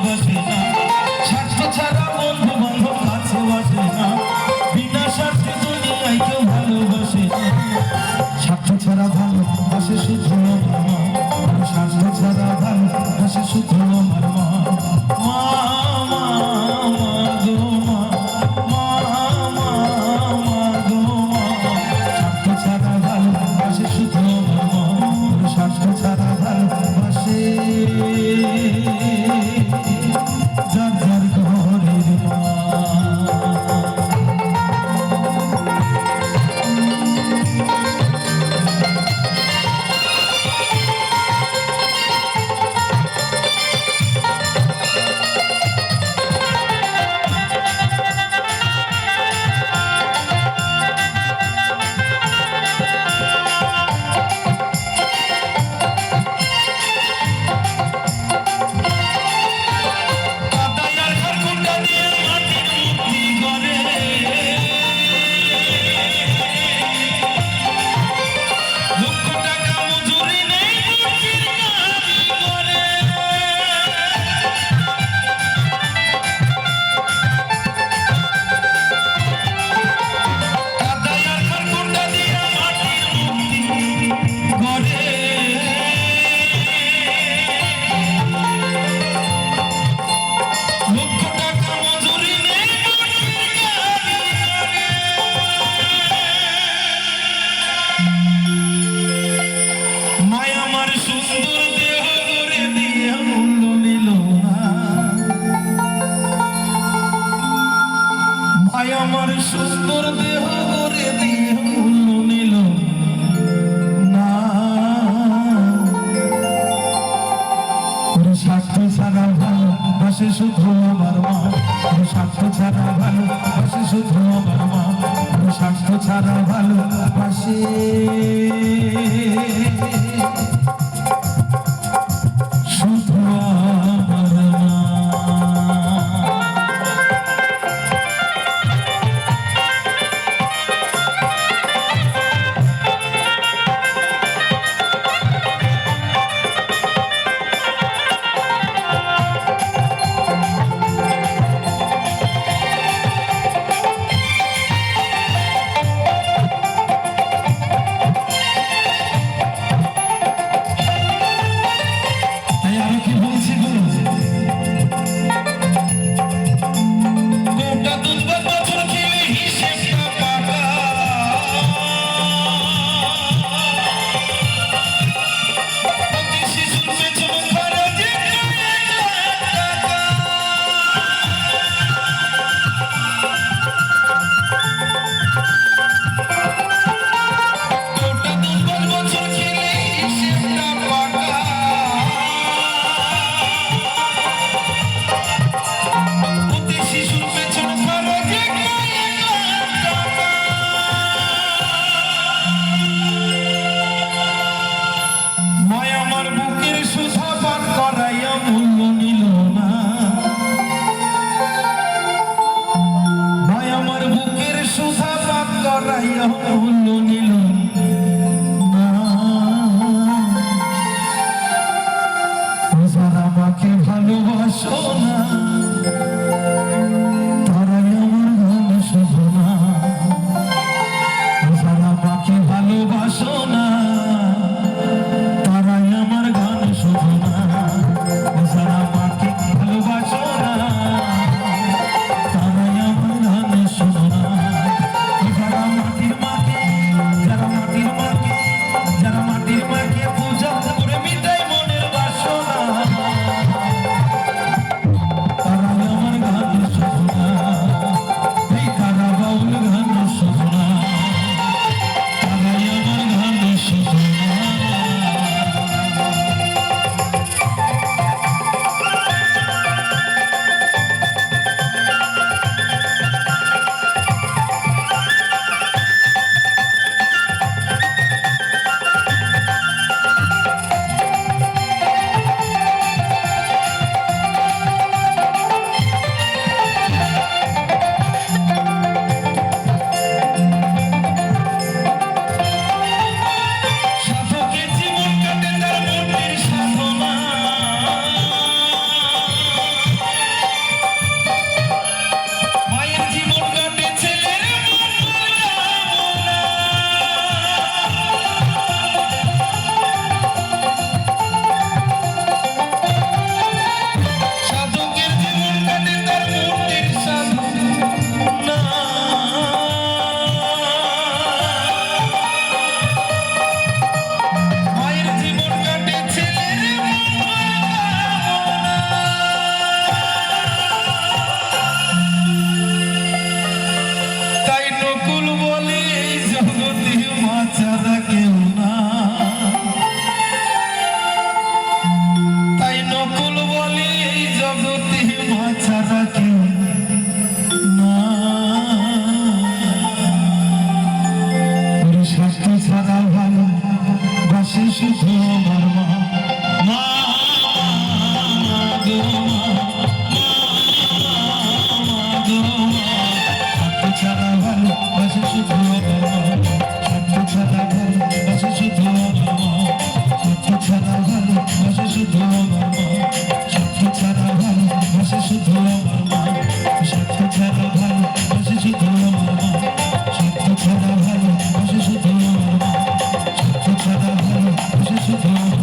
ভালোবাসে না, স্বার্থ ছাড়া বন্ধু বান্ধব কাছে বাসে না, বিনা স্বার্থে দুনিয়ায় কেউ ভালোবাসে না। স্বার্থ ছাড়া ভালোবাসে শুধু আমার মা, স্বার্থ ছাড়া ভালোবাসে শুধু আমার মা। মা মা মা গো মা, মা মা মা গো মা, স্বার্থ ছাড়া ভালোবাসে শুধু আমার মা, স্বার্থ ছাড়া ভালোবাসে যার যার ঘরের মা। আমার সুন্দর দেহ করে দিয়ে মূল্য নিল না, স্বার্থ ছাড়া ভালোবাসে শুধু আমার মা, স্বার্থ ছাড়া ভালোবাসে শুধু আমার মা, স্বার্থ ছাড়া ভালোবাসে শুধু আমার মা। আমাকে ভালোবাসো না।